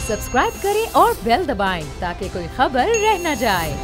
Subscribe करें और bell दबाएं ताकि कोई खबर रह न जाए।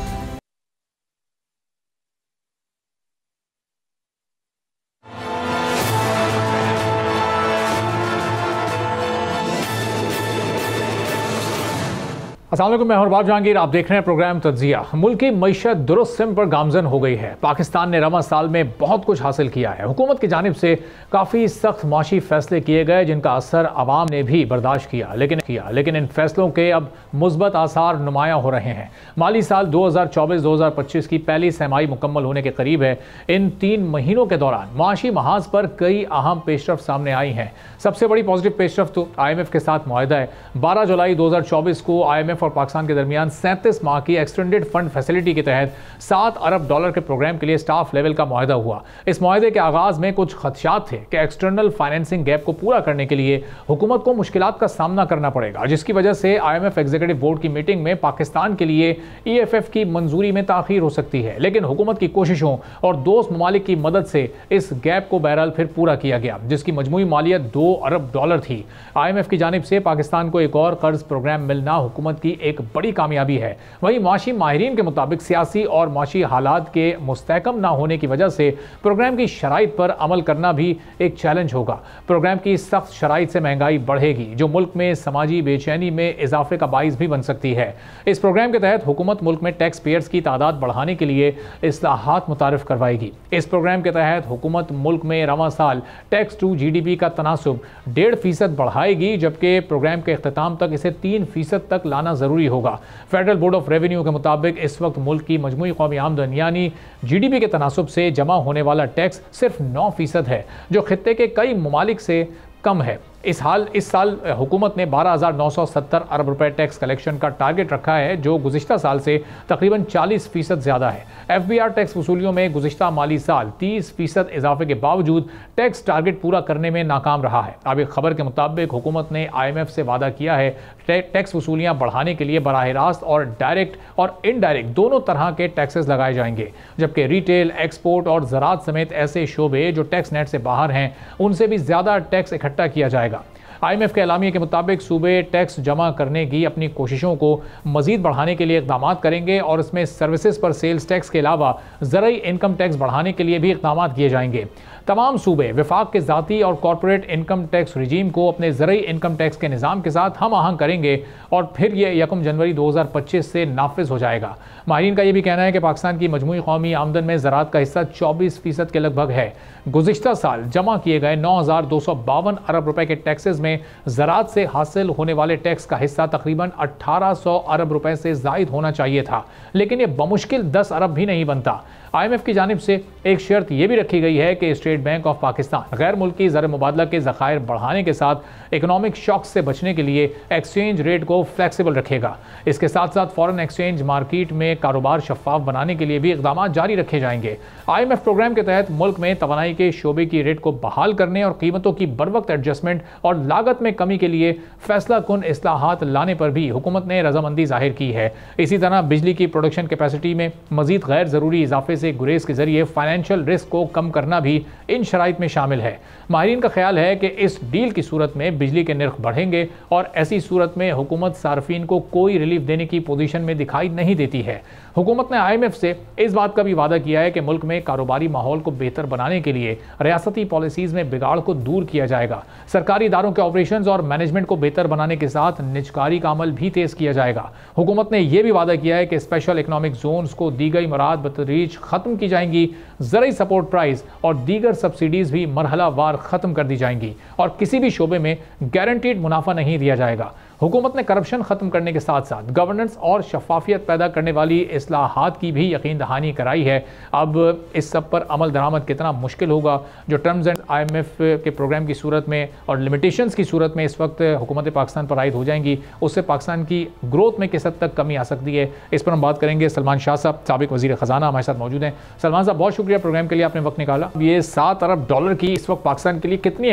अस्सलाम वालेकुम, मैं हरबाब जहांगीर। आप देख रहे हैं प्रोग्राम तज्जिया। मुल्क की मईशत दुरुस्त सिम पर गामजन हो गई है। पाकिस्तान ने रवा साल में बहुत कुछ हासिल किया है। हुकूमत की जानिब से काफ़ी सख्त माशी फैसले किए गए जिनका असर आवाम ने भी बर्दाश्त किया, लेकिन इन फैसलों के अब मुस्बत आसार नुमायाँ हो रहे हैं। माली साल 2024-2025 की पहली सहमाही मुकम्मल होने के करीब है। इन 3 महीनों के दौरान माशी महाज पर कई अहम पेशरफ सामने आई हैं। सबसे बड़ी पॉजिटिव पेशरफ तो IMF के साथ मुआहदा है। 12 जुलाई 2024 को IMF और पाकिस्तान के दरमियान 37 माह की एक्सटेंडेड फंड फैसिलिटी के तहत $7 अरब के प्रोग्राम के लिए स्टाफ लेवल का मुआहदा हुआ। इस मुआहदे के आगाज में कुछ खदशात थे कि एक्सटर्नल फाइनेंसिंग गैप को पूरा करने के लिए हुकूमत को मुश्किलात का सामना करना पड़ेगा, जिसकी वजह से IMF एग्जीक्यूटिव बोर्ड की मीटिंग में पाकिस्तान के लिए EFF की मंजूरी में ताखीर हो सकती है। लेकिन हुकूमत की कोशिशों और दोस्त ममालिक की मदद से इस गैप को बहरहाल फिर पूरा किया गया, जिसकी मजमूई मालियत $2 अरब थी। IMF की जानिब से पाकिस्तान को एक और कर्ज प्रोग्राम मिलना हुकूमत की एक बड़ी कामयाबी है। वहीं माशी माहिरीन के मुताबिक सियासी और माशी हालात के मुस्तहकम ना होने की वजह से प्रोग्राम की शराइत पर अमल करना भी एक चैलेंज होगा। प्रोग्राम की सख्त शराइत से महंगाई बढ़ेगी, जो मुल्क में समाजी बेचैनी में इजाफे का बाइस भी बन सकती है। इस प्रोग्राम के तहत हुकूमत मुल्क में टैक्स पेयर्स की तादाद बढ़ाने के लिए इस्लाहात मुतारिफ करवाएगी। इस प्रोग्राम के तहत हुकूमत मुल्क में रवा साल टैक्स टू GDP का तनासुब 1.5% बढ़ाएगी, जबकि प्रोग्राम के अख्ताम तक इसे 3% तक लाना जरूरी होगा। फेडरल बोर्ड ऑफ रेवेन्यू के मुताबिक इस वक्त मुल्क की मजमूई कौमी आमदन यानी GDP के तनासुब से जमा होने वाला टैक्स सिर्फ 9% है, जो खित्ते के कई ममालिक से कम है। इस साल हुकूमत ने 12,970 अरब रुपए टैक्स कलेक्शन का टारगेट रखा है, जो गुज़िश्ता साल से तकरीबन 40% ज़्यादा है। FBR टैक्स वसूलियों में गुज़िश्ता माली साल 30% इजाफे के बावजूद टैक्स टारगेट पूरा करने में नाकाम रहा है। अब एक खबर के मुताबिक हुकूमत ने IMF से वादा किया है टैक्स वसूलियाँ बढ़ाने के लिए बराह रास्त और डायरेक्ट और इनडायरेक्ट दोनों तरह के टैक्सेस लगाए जाएंगे, जबकि रिटेल, एक्सपोर्ट और ज़राअत समेत ऐसे शोबे जो टैक्स नेट से बाहर हैं उनसे भी ज़्यादा टैक्स इकट्ठा किया जाएगा। IMF के एलामिया के मुताबिक सूबे टैक्स जमा करने की अपनी कोशिशों को मजीद बढ़ाने के लिए इकदाम करेंगे और इसमें सर्विसेज पर सेल्स टैक्स के अलावा ज़रूरी इनकम टैक्स बढ़ाने के लिए भी इकदाम किए जाएंगे। तमाम सूबे वफाक के ज़ाती और कॉरपोरेट इनकम टैक्स रिजीम को अपने ज़रूरी इनकम टैक्स के निज़ाम के साथ हम आहंग करेंगे और फिर यह 1 जनवरी 2025 से नाफिज हो जाएगा। माहिरीन का यह भी कहना है कि पाकिस्तान की मजमूई कौमी आमदन में ज़राअत का हिस्सा 24% के लगभग है। गुज़िश्ता साल जमा किए गए 9,252 अरब रुपए के टैक्सेस में ज़राअत से हासिल होने वाले टैक्स का हिस्सा तकरीबन 1,800 अरब रुपए से ज़ायद होना चाहिए था, लेकिन यह बमुश्किल 10 अरब भी नहीं बनता। IMF की जानिब से एक शर्त यह भी रखी गई है कि स्टेट बैंक ऑफ पाकिस्तान गैर मुल्की ज़र मुबादला के ज़खायर बढ़ाने के साथ इकोनॉमिक शॉक से बचने के लिए एक्सचेंज रेट को फ्लेक्सिबल रखेगा। इसके साथ साथ फॉरेन एक्सचेंज मार्केट में कारोबार शफाफ बनाने के लिए भी इक़दाम जारी रखे जाएंगे। IMF प्रोग्राम के तहत मुल्क में तवानाई के शोबे की रेट को बहाल करने और कीमतों की बर वक्त एडजस्टमेंट और लागत में कमी के लिए फैसला कुन इस्लाहात लाने पर भी हुकूमत ने रजामंदी जाहिर की है। इसी तरह बिजली की प्रोडक्शन कैपेसिटी में मजीद गैर ज़रूरी इजाफे से गुरेज के जरिए फाइनेंशियल रिस्क को कम करना भी इन शराइत में शामिल है। माहिरीन का ख्याल है कि इस डील की सूरत में बिजली के नर्ख बढ़ेंगे और ऐसी सूरत में हुकूमत सार्फिन को कोई रिलीफ देने की पोजीशन में दिखाई नहीं देती है। हुकूमत ने IMF से इस बात का भी वादा किया है कि मुल्क में कारोबारी माहौल को बेहतर बनाने के लिए रियासती पॉलिसीज में बिगाड़ को दूर किया जाएगा। सरकारी इदारों के ऑपरेशंस और मैनेजमेंट को बेहतर बनाने के साथ निजकारी का अमल भी तेज किया जाएगा। हुकूमत ने यह भी वादा किया है कि स्पेशल इकोनॉमिक जोन्स को दी गई मुराद बतदरीज खत्म की जाएंगी, ज़रूरी सपोर्ट प्राइस और दीगर सब्सिडीज भी मरहला वार खत्म कर दी जाएंगी और किसी भी शोबे में गारंटीड मुनाफा नहीं दिया जाएगा। हुकूमत ने करप्शन खत्म करने के साथ साथ गवर्नेंस और शफाफियत पैदा करने वाली इस्लाहात की भी यकीन दहानी कराई है। अब इस सब पर अमल दरामद कितना मुश्किल होगा, जो टर्म्स एंड IMF के प्रोग्राम की सूरत में और लिमिटेशंस की सूरत में इस वक्त हुकूमत पाकिस्तान पर आयद हो जाएंगी, उससे पाकिस्तान की ग्रोथ में किस हद तक कमी आ सकती है, इस पर हम बात करेंगे। सलमान शाह साहब, साबिक वज़ीर ख़जाना, हमारे साथ मौजूद हैं। सलमान साहब, बहुत शुक्रिया प्रोग्राम के लिए, आपने वक्त निकाला। ये $7 अरब की इस वक्त पाकिस्तान के लिए कितनी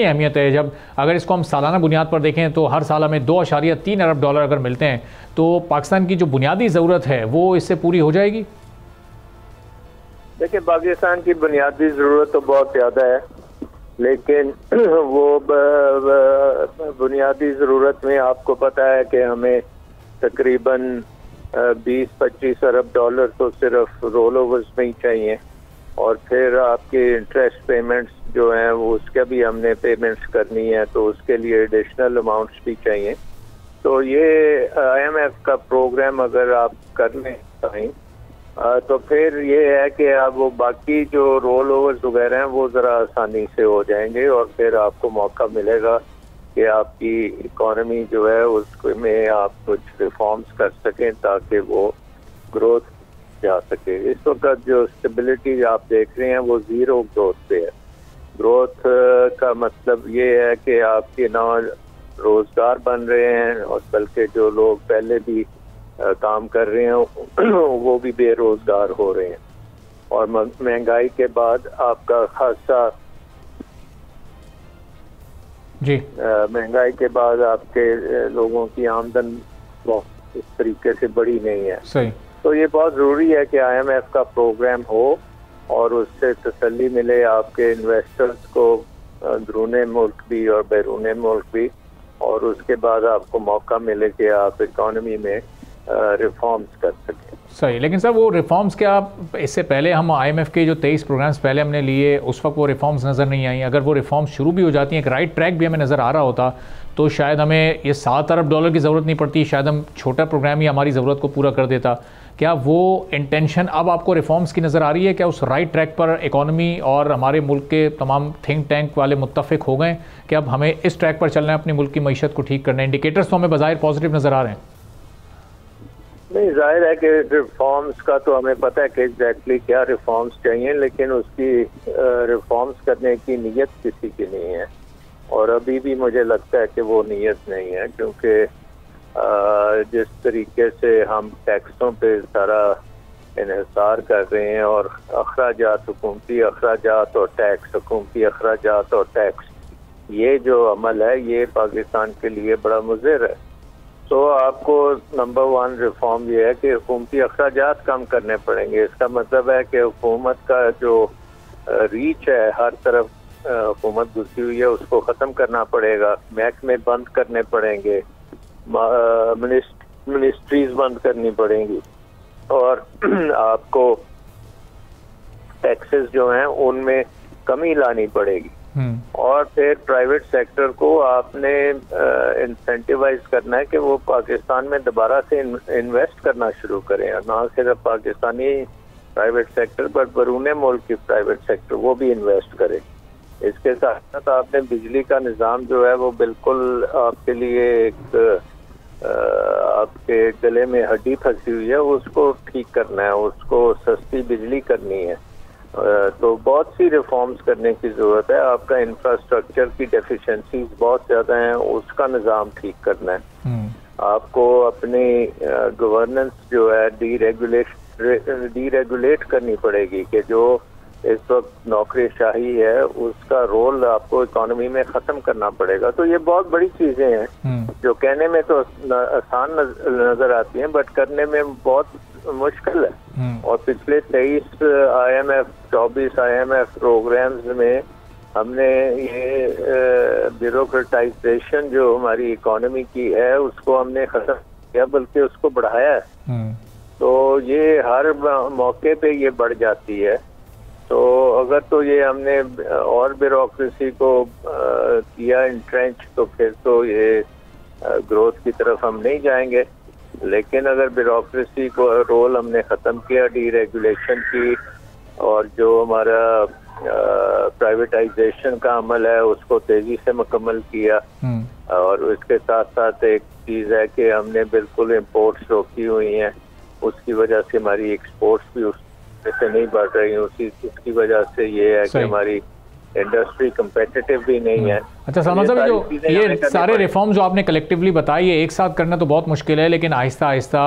अहमियत है? जब अगर इसको हम सालाना बुनियाद पर देखें तो हर साल हमें $2.3 अरब अगर मिलते हैं तो पाकिस्तान की जो बुनियादी ज़रूरत है वो इससे पूरी हो जाएगी। देखिए, पाकिस्तान की बुनियादी ज़रूरत तो बहुत ज़्यादा है लेकिन वो बुनियादी ज़रूरत में आपको पता है कि हमें तकरीबन 20-25 अरब डॉलर तो सिर्फ रोल ओवर्स में ही चाहिए, और फिर आपके इंटरेस्ट पेमेंट्स जो हैं वो उसका भी हमने पेमेंट्स करनी है, तो उसके लिए एडिशनल अमाउंट्स भी चाहिए। तो ये IMF का प्रोग्राम अगर आप करने चाहें तो फिर ये है कि आप वो बाकी जो रोल ओवर्स वगैरह हैं वो ज़रा आसानी से हो जाएंगे, और फिर आपको मौका मिलेगा कि आपकी इकॉनमी जो है उसमें आप कुछ रिफॉर्म्स कर सकें ताकि वो ग्रोथ जा सके। इस वक्त जो स्टेबिलिटी आप देख रहे हैं वो ज़ीरो ग्रोथ पे है। ग्रोथ का मतलब ये है कि आपके ना रोज़गार बन रहे हैं, और बल्कि जो लोग पहले भी काम कर रहे हैं वो भी बेरोजगार हो रहे हैं, और महंगाई के बाद आपका खासा जी महंगाई के बाद आपके लोगों की आमदन बहुत इस तरीके से बड़ी नहीं है। सही। तो ये बहुत ज़रूरी है कि IMF का प्रोग्राम हो और उससे तसल्ली मिले आपके इन्वेस्टर्स को, अंदरूने मुल्क भी और बैरूने मुल्क भी, और उसके बाद आपको मौका मिले कि आप इकॉनमी में रिफॉर्म्स कर सकें। सही। लेकिन सर वो रिफॉर्म्स क्या, इससे पहले हम IMF के जो 23 प्रोग्राम्स पहले हमने लिए उस वक्त वो रिफॉर्म्स नज़र नहीं आई। अगर वो रिफॉर्म्स शुरू भी हो जाती हैं, एक राइट ट्रैक भी हमें नज़र आ रहा होता, तो शायद हमें ये 7 अरब डॉलर की ज़रूरत नहीं पड़ती, शायद हम छोटा प्रोग्राम ही हमारी ज़रूरत को पूरा कर देता। क्या वो इंटेंशन अब आपको रिफॉर्म्स की नज़र आ रही है? क्या उस राइट ट्रैक पर इकॉनमी और हमारे मुल्क के तमाम थिंक टैंक वाले मुत्तफ़िक हो गए कि अब हमें इस ट्रैक पर चलना है, अपनी मुल्क की मईशत को ठीक करना है? इंडिकेटर्स तो हमें बज़ाहिर पॉजिटिव नज़र आ रहे हैं। नहीं, जाहिर है कि रिफॉर्म्स का तो हमें पता है कि एग्जैक्टली क्या रिफॉर्म्स चाहिए, लेकिन उसकी रिफॉर्म्स करने की नीयत किसी की नहीं है, और अभी भी मुझे लगता है कि वो नीयत नहीं है, क्योंकि जिस तरीके से हम टैक्सों पे सारा इन्हिसार कर रहे हैं, और अखराजात, हुकूमती अखराजात और टैक्स, हुकूमती अखराजात और टैक्स, ये जो अमल है ये पाकिस्तान के लिए बड़ा मुज़िर है। तो आपको नंबर 1 रिफॉर्म ये है कि हुकूमती अखराजात कम करने पड़ेंगे। इसका मतलब है कि हुकूमत का जो रीच है, हर तरफ हुकूमत घुसी हुई है, उसको ख़त्म करना पड़ेगा। महकमे बंद करने पड़ेंगे, मिनिस्ट्रीज बंद करनी पड़ेंगी, और आपको टैक्सेस जो हैं उनमें कमी लानी पड़ेगी, और फिर प्राइवेट सेक्टर को आपने इंसेंटिवाइज करना है कि वो पाकिस्तान में दोबारा से इन्वेस्ट करना शुरू करें, और ना सिर्फ पाकिस्तानी प्राइवेट सेक्टर बट बैरूने मुल्क की प्राइवेट सेक्टर वो भी इन्वेस्ट करे। इसके साथ साथ आपने बिजली का निज़ाम जो है वो बिल्कुल आपके लिए एक आपके गले में हड्डी फंसी हुई है, उसको ठीक करना है, उसको सस्ती बिजली करनी है। तो बहुत सी रिफॉर्म्स करने की ज़रूरत है। आपका इंफ्रास्ट्रक्चर की डेफिशिएंसीज बहुत ज़्यादा हैं, उसका निज़ाम ठीक करना है। आपको अपनी गवर्नेंस जो है डीरेगुलेट करनी पड़ेगी, कि जो इस वक्त नौकरीशाही है उसका रोल आपको इकोनॉमी में ख़त्म करना पड़ेगा। तो ये बहुत बड़ी चीज़ें हैं जो कहने में तो आसान नज़र आती हैं, बट करने में बहुत मुश्किल है। और पिछले 24 IMF प्रोग्राम्स में हमने ये ब्यूरोक्रेटाइजेशन जो हमारी इकोनॉमी की है उसको हमने खत्म किया, बल्कि उसको बढ़ाया है। तो ये हर मौके पे ये बढ़ जाती है। तो अगर तो ये हमने और ब्यूरोक्रेसी को किया इंट्रेंच, तो फिर तो ये ग्रोथ की तरफ हम नहीं जाएंगे। लेकिन अगर ब्यूरोक्रेसी को रोल हमने ख़त्म किया, डीरेगुलेशन की, और जो हमारा प्राइवेटाइजेशन का अमल है उसको तेज़ी से मुकम्मल किया, और इसके साथ साथ एक चीज़ है कि हमने बिल्कुल इम्पोर्ट्स रोकी हुई हैं, उसकी वजह से हमारी एक्सपोर्ट्स भी से नहीं बढ़ रही, उसकी वजह से ये है कि हमारी इंडस्ट्री कंपेटिटिव भी नहीं है। अच्छा सलमान साहब, जो ये सारे रिफॉर्म जो आपने कलेक्टिवली बताए, ये एक साथ करना तो बहुत मुश्किल है, लेकिन आहिस्ता आहिस्ता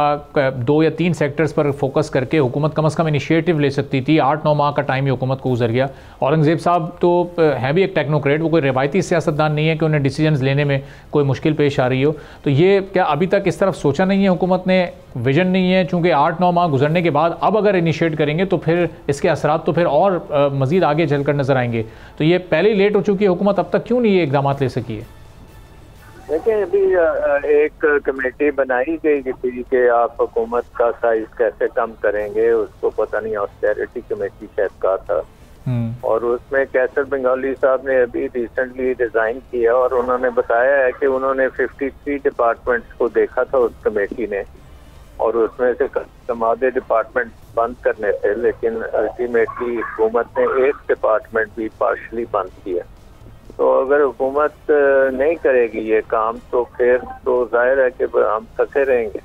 2 या 3 सेक्टर्स पर फोकस करके हुकूमत कम से कम इनिशिएटिव ले सकती थी। 8-9 माह का टाइम ही हुकूमत को गुजर गया। औरंगजेब साहब तो है भी एक टेक्नोक्रेट, वो कोई रिवायती सियासतदान नहीं है कि उन्हें डिसीजंस लेने में कोई मुश्किल पेश आ रही हो। तो ये क्या अभी तक इस तरफ सोचा नहीं है हुकूमत ने, विजन नहीं है? चूँकि 8-9 माह गुजरने के बाद अब अगर इनिशिएट करेंगे तो फिर इसके असरात तो फिर और मज़ीद आगे चलकर नजर आएंगे। तो ये पहले ही लेट हो चुकी है हुकूमत, अब तक क्यों नहीं ये इकदाम ले सकी है? देखिए, अभी एक कमेटी बनाई गई थी कि आप हुकूमत का साइज कैसे कम करेंगे, उसको पता नहीं ऑस्टेरिटी कमेटी शायद का था, और उसमें कैसर बंगाली साहब ने अभी रिसेंटली रिजाइन किया और उन्होंने बताया है कि उन्होंने 53 डिपार्टमेंट्स को देखा था उस कमेटी ने, और उसमें से आधे डिपार्टमेंट बंद करने थे, लेकिन अल्टीमेटली हुकूमत ने एक डिपार्टमेंट भी पार्शली बंद किया। तो अगर हुकूमत नहीं करेगी ये काम तो फिर तो जाहिर है कि हम फंसे रहेंगे।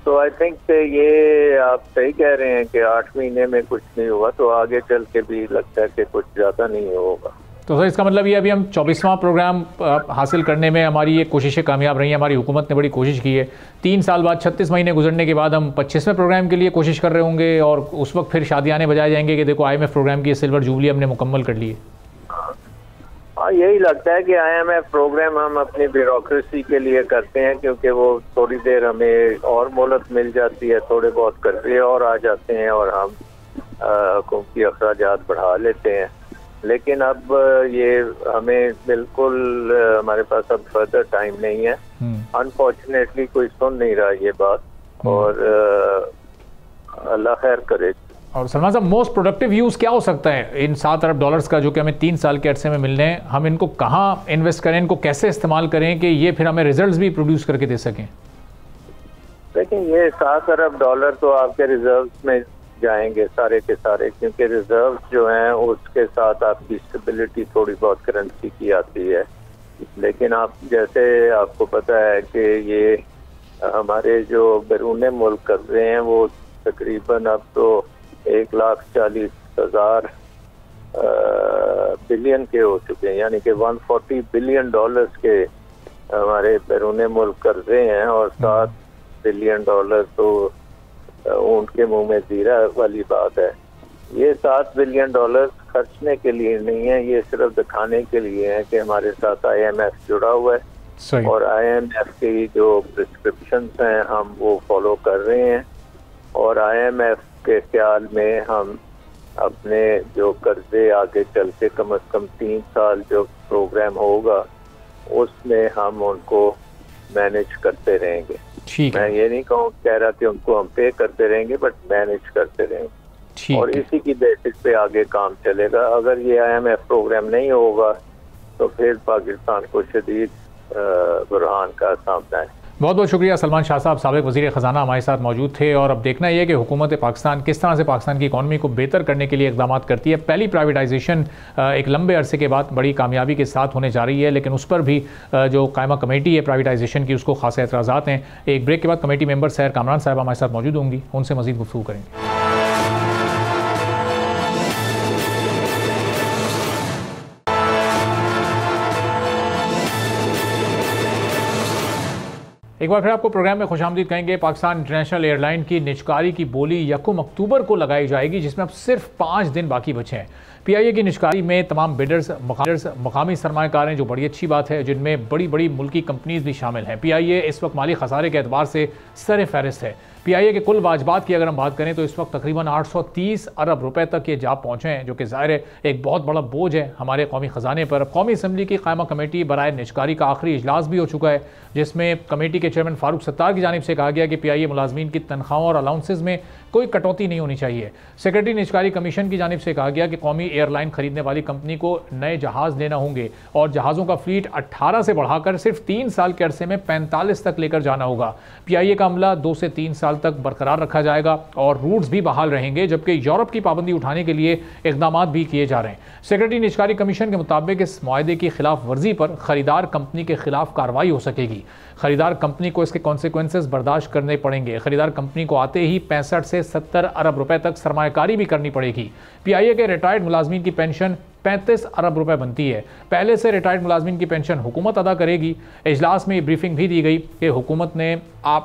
तो आई थिंक ये आप सही कह रहे हैं कि 8 महीने में कुछ नहीं हुआ, तो आगे चल के भी लगता है कि कुछ ज़्यादा नहीं होगा। तो सर इसका मतलब ये अभी हम 24वां प्रोग्राम हासिल करने में हमारी ये कोशिशें कामयाब रही हैं, हमारी हुकूमत ने बड़ी कोशिश की है। 3 साल बाद 36 महीने गुजरने के बाद हम 25वें प्रोग्राम के लिए कोशिश कर रहे होंगे, और उस वक्त फिर शादियाने बजाए जाएंगे कि देखो IMF प्रोग्राम की सिल्वर जुबली हमने मुकम्मल कर ली है। हाँ, यही लगता है कि IMF प्रोग्राम हम अपनी ब्यूरोक्रेसी के लिए करते हैं, क्योंकि वो थोड़ी देर हमें और मोहलत मिल जाती है, थोड़े बहुत कर्जे और आ जाते हैं और हम हुकूमती अखराजात बढ़ा लेते हैं। लेकिन अब ये हमें बिल्कुल हमारे पास अब फर्दर टाइम नहीं है। अनफॉर्चुनेटली कोई सुन नहीं रहा ये बात, और अल्लाह खैर करे। और सलमान साहब, मोस्ट प्रोडक्टिव यूज़ क्या हो सकता है इन 7 अरब डॉलर्स का जो कि हमें 3 साल के अरसे में मिलने हैं? हम इनको कहाँ इन्वेस्ट करें, इनको कैसे इस्तेमाल करें कि ये फिर हमें रिजल्ट्स भी प्रोड्यूस करके दे सकें? देखिए, ये 7 अरब डॉलर तो आपके रिजर्व्स में जाएंगे सारे के सारे, क्योंकि रिजर्व जो हैं उसके साथ आपकी स्टेबिलिटी थोड़ी बहुत करेंसी की आती है। लेकिन आप जैसे आपको पता है कि ये हमारे जो बैरून मुल्क कर रहे हैं वो तकरीबन अब तो 1,40,000 बिलियन के हो चुके हैं, यानी कि 140 बिलियन डॉलर्स के हमारे बैरून मुल्क कर रहे हैं, और 7 बिलियन डॉलर तो उनके मुंह में जीरा वाली बात है। ये 7 बिलियन डॉलर खर्चने के लिए नहीं है, ये सिर्फ दिखाने के लिए है कि हमारे साथ IMF जुड़ा हुआ है, और IMF की जो प्रिस्क्रिप्शंस हैं हम वो फॉलो कर रहे हैं, और IMF के ख्याल में हम अपने जो कर्जे आगे चल के कम से कम 3 साल जो प्रोग्राम होगा उसमें हम उनको मैनेज करते रहेंगे। मैं ये नहीं कह रहा कि उनको हम पे करते रहेंगे, बट मैनेज करते रहेंगे, और इसी की बेसिस पे आगे काम चलेगा। अगर ये IMF प्रोग्राम नहीं होगा तो फिर पाकिस्तान को शदीद बुरहान का सामना है। बहुत बहुत शुक्रिया सलमान शाह साहब, साबिक वज़ीर ख़जाना हमारे साथ मौजूद थे। और अब देखना यह है कि हुकूमत पाकिस्तान किस तरह से पाकिस्तान की इकॉनमी को बेहतर करने के लिए इक़दाम करती है। पहली प्राइवेटाइजेशन एक लंबे अरसे के बाद बड़ी कामयाबी के साथ होने जा रही है, लेकिन उस पर भी जो कायमा कमेटी है प्राइवेटाइजेशन की उसको खासे एतराज़ात हैं। एक ब्रेक के बाद कमेटी मेंबर सैर कामरान साहब हमारे साथ मौजूद होंगी, उनसे मज़ीद गुफ्तगू करेंगे। एक बार फिर आपको प्रोग्राम में खुशामदीद कहेंगे। पाकिस्तान इंटरनेशनल एयरलाइन की निजकारी की बोली 1 अक्टूबर को लगाई जाएगी, जिसमें अब सिर्फ 5 दिन बाकी बचे हैं। PIA की निजकारी में तमाम बिडर्स मकामी सरमाएकार हैं, जो बड़ी अच्छी बात है, जिनमें बड़ी बड़ी मुल्की कंपनीज भी शामिल हैं। PIA इस वक्त माली खसारे के एतबार से सर फहरिस्त है। PIA के कुल वाजबात की अगर हम बात करें तो इस वक्त तकरीबन 830 अरब रुपए तक ये जा पहुँचे हैं, जो कि ज़ाहिर है एक बहुत बड़ा बोझ है हमारे कौमी ख़जाने पर। कौमी असम्बली की कायमा कमेटी बराए निजकारी का आखिरी इजलास भी हो चुका है, जिसमें कमेटी के चेयरमैन फारूक सत्तार की जानिब से कहा गया कि PIA मुलाजमीन की तनख्वाहों और अलाउंसेज में कोई कटौती नहीं होनी चाहिए। सेक्रेटरी निजकारी कमीशन की जानिब से कहा गया कि कौमी एयरलाइन खरीदने वाली कंपनी को नए जहाज़ लेना होंगे और जहाज़ों का फ्लीट 18 से बढ़ाकर सिर्फ 3 साल के अरसे में 45 तक लेकर जाना होगा। PIA का अमला 2 से 3 साल तक बरकरार रखा जाएगा और रूट्स भी बहाल रहेंगे, जबकि यूरोप की पाबंदी उठाने के लिए इकदाम भी किए जा रहे हैं। सेक्रेटरी निजकारी कमीशन के मुताबिक इस मुआहदे की खिलाफ वर्जी पर खरीदार कंपनी के खिलाफ कार्रवाई हो सकेगी। खरीदार कंपनी को इसके कॉन्सिक्वेंसेस बर्दाश्त करने पड़ेंगे। खरीदार कंपनी को आते ही 65 से 70 अरब रुपए तक सरमायाकारी भी करनी पड़ेगी। PIA के रिटायर्ड मुलाजमीन की पेंशन 35 अरब रुपए बनती है। पहले से रिटायर्ड मुलाजमीन की पेंशन हुकूमत अदा करेगी। इजलास में ये ब्रीफिंग भी दी गई कि हुकूमत ने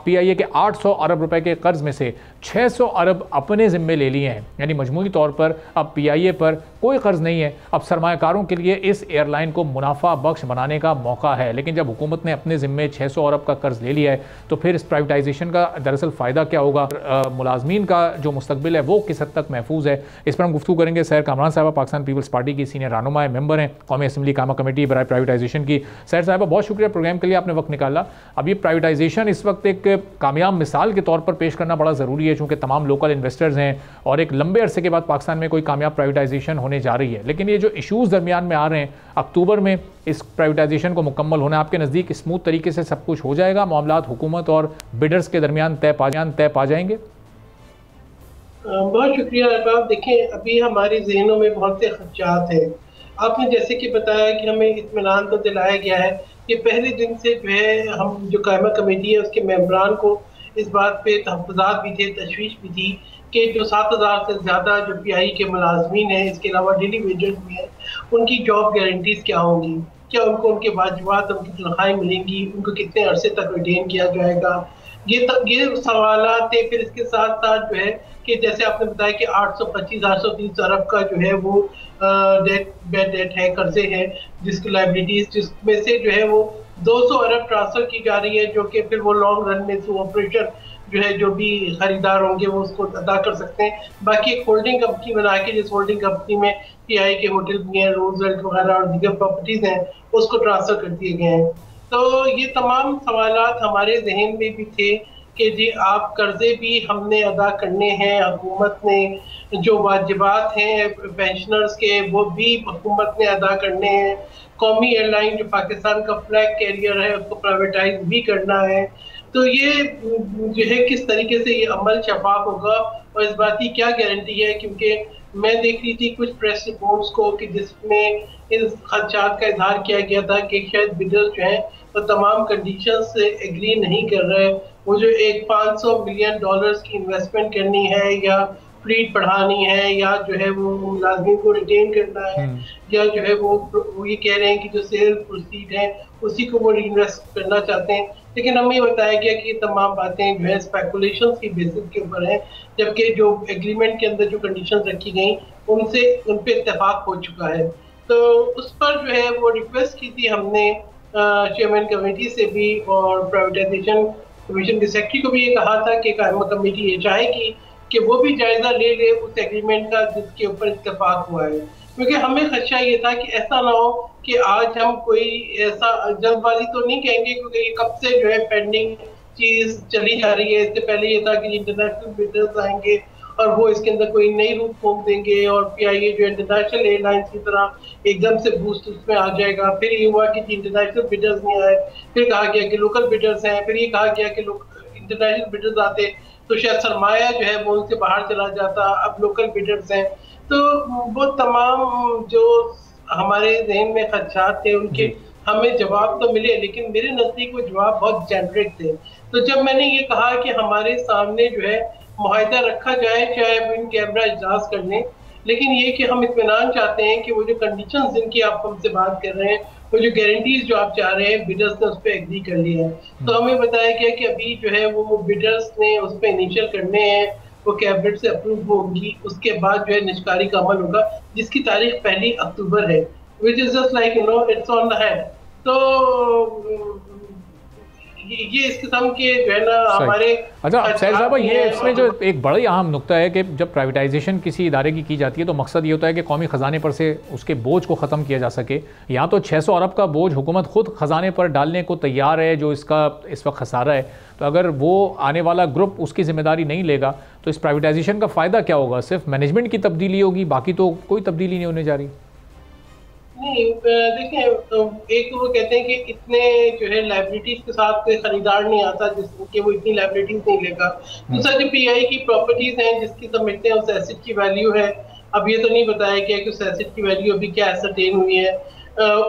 PIA के 800 अरब रुपए के कर्ज में से 600 अरब अपने जिम्मे ले लिए हैं, यानी मजमूई तौर पर अब PIA पर कोई कर्ज नहीं है। अब सरमायाकारों के लिए इस एयरलाइन को मुनाफा बख्श बनाने का मौका है। लेकिन जब हुकूमत ने अपने जिम्मे 600 अरब का कर्ज ले लिया है तो फिर इस प्राइवेटाइजेशन का दरअसल फ़ायदा क्या होगा, मुलाजमीन का जो मुस्तकबिल है वो किस हद तक महफूज है, इस पर हम गुफ्तगू करेंगे। सैर कामरान साहबा पाकिस्तान पीपल्स पार्टी की सीनियर रहनुमा है, मेंबर हैं कौमी असम्बली कामा कमेटी बराए प्राइवेटाइजेशन की। सैर साहबा बहुत शुक्रिया प्रोग्राम के लिए, आपने वक्त निकाला। अब ये प्राइवेटाइजेशन इस वक्त एक कामयाब मिसाल के तौर पर पेश करना बड़ा ज़रूरी है, चूँकि तमाम लोकल इन्वेस्टर्स हैं और एक लंबे अरसे के बाद पाकिस्तान में कोई कामयाब प्राइवेटाइजेशन होने जा रही है। लेकिन ये जो इशूज़ दरमियान में आ रहे हैं, अक्टूबर में इस प्राइवेटाइजेशन को मुकम्मल होना, आपके नज़दीक स्मूथ तरीके से सब कुछ हो जाएगा, मामलात हुकूमत और बिडर्स के दरमियान तय पा जाएंगे? बहुत शुक्रिया अरबाब। देखिए, अभी हमारे जहनों में बहुत से खदशात हैं। आपने जैसे कि बताया कि हमें इत्मीनान तो दिलाया गया है कि पहले दिन से जो है हम जो कायमा कमेटी है उसके मेंबरान को इस बात पे तहफ़्फ़ुज़ात भी थे, तशवीश भी थी कि जो 7,000 से ज़्यादा जो PIA के मुलाजमीन हैं, इसके अलावा डेली वेजर्स भी हैं, उनकी जॉब गारंटीज़ क्या होंगी, क्या उनको उनके वाजिबात, उनकी तनख्वाहें मिलेंगी, उनको कितने अरसे तक रिटेन किया जाएगा, ये सवालात थे। फिर इसके साथ साथ जो है कि जैसे आपने बताया कि 825-830 अरब का जो है वो बैड डेट है, कर्जे हैं, जिसकी लाइबिलिटीज, जिसमें से जो है वो 200 अरब ट्रांसफर की जा रही है, जो कि फिर वो लॉन्ग रन में थ्रू ऑपरेशन जो है जो भी खरीदार होंगे वो उसको अदा कर सकते हैं। बाकी एक होल्डिंग कंपनी बना के, जिस होल्डिंग कंपनी में PIA के होटल भी हैं, रोजवेल्ट वगैरह और दीगर प्रॉपर्टीज हैं, उसको ट्रांसफर कर दिए गए हैं। तो ये तमाम सवालात हमारे जहन में भी थे कि जी आप कर्जे भी हमने अदा करने हैं, हुकूमत ने जो वाजिबात हैं पेंशनर्स के वो भी हुकूमत ने अदा करने हैं, कौमी एयरलाइन जो पाकिस्तान का फ्लैग कैरियर है उसको प्राइवेटाइज भी करना है। तो ये जो है किस तरीके से ये अमल शफाफ होगा और इस बात की क्या गारंटी है, क्योंकि मैं देख रही थी कुछ प्रेस रिपोर्ट्स को कि जिसमें इस खदशात का इजहार किया गया था कि शायद बिडर्स जो हैं वो तमाम कंडीशन से एग्री नहीं कर रहे। वो जो एक $500 मिलियन की इन्वेस्टमेंट करनी है या फ्लीट बढ़ानी है या जो है वो मुलाजमीन को रिटेन करना है या जो है वो ये कह रहे हैं कि जो सेल प्रोसीड है उसी को वो इन्वेस्ट करना चाहते हैं। लेकिन हमें बताया गया कि तमाम बातें जो है स्पेकुलेशन की बेसिस के ऊपर है, जबकि जो एग्रीमेंट के अंदर जो कंडीशंस रखी गई उन पे इत्तेफाक हो चुका है। तो उस पर जो है वो रिक्वेस्ट की थी हमने चेयरमैन कमेटी से भी और प्राइवेटाइजेशन कमीशन के सेक्रेटरी को भी ये कहा था कि कायमा कमेटी ये चाहेगी कि वो भी जायजा ले ले उस एग्रीमेंट का जिसके ऊपर इत्तेफाक हुआ है, क्योंकि हमें खदशा ये था कि ऐसा ना हो कि आज हम कोई ऐसा जल्दबाजी तो नहीं कहेंगे, क्योंकि ये कब से जो है पेंडिंग चीज चली जा रही है। इससे पहले ये था कि इंटरनेशनल बिडर्स आएंगे और वो इसके अंदर कोई नई रूप फूंक देंगे और PIA जो इंटरनेशनल एयरलाइंस की तरह एकदम से बूस्ट उसमें आ जाएगा। फिर ये हुआ कि इंटरनेशनल बिडर्स नहीं आए, फिर कहा गया कि लोकल बिडर्स हैं, फिर ये कहा गया कि इंटरनेशनल बिडर्स आते तो शायद सरमाया जो है वो उनसे बाहर चला जाता, अब लोकल बिडर्स हैं। तो वो तमाम जो हमारे जहन में खदशात थे उनके हमें जवाब तो मिले, लेकिन मेरे नजदीक वो जवाब बहुत जेनरिक थे। तो जब मैंने ये कहा कि हमारे सामने जो है मुआहिदा रखा जाए, चाहे वो इन कैमरा इजलास कर लें, लेकिन ये कि हम इत्मीनान चाहते हैं कि वो जो कंडीशंस जिनकी आप हमसे बात कर रहे हैं, वो जो गारंटीज जो आप चाह रहे हैं, बिडर्स ने उस पर एग्री कर लिया है। तो हमें बताया गया कि अभी जो है वो बिडर्स ने उस पर इनिशियल करने हैं, वो कैबिनेट से अप्रूव होगी, उसके बाद जो है निष्कारी का अमल होगा जिसकी तारीख 1 अक्टूबर है, which is just like it's on the hand. तो ये इस किस्म के जो है ना हमारे। अच्छा सैयद साहब, ये इसमें जो एक बड़ा ही अहम नुक्ता है कि जब प्राइवेटाइजेशन किसी इदारे की जाती है तो मकसद ये होता है कि कौमी ख़जाने पर से उसके बोझ को ख़त्म किया जा सके। यहाँ तो 600 अरब का बोझ हुकूमत खुद ख़जाने पर डालने को तैयार है, जो इसका इस वक्त खसारा है। तो अगर वो आने वाला ग्रुप उसकी जिम्मेदारी नहीं लेगा तो इस प्राइवेटाइजेशन का फ़ायदा क्या होगा? सिर्फ मैनेजमेंट की तब्दीली होगी, बाकी तो कोई तब्दीली नहीं होने जा रही। नहीं, देखिए, एक तो वो कहते हैं कि इतने जो है लाइबिलिटीज के साथ कोई खरीदार नहीं आता जिसके वो इतनी लाइबिलिटीज नहीं लेगा। दूसरा जो PIA की प्रॉपर्टीज हैं जिसकी समझते हैं उस एसेट की वैल्यू है, अब ये तो नहीं बताया गया कि उस एसेट की वैल्यू अभी क्या एसरटेन हुई है,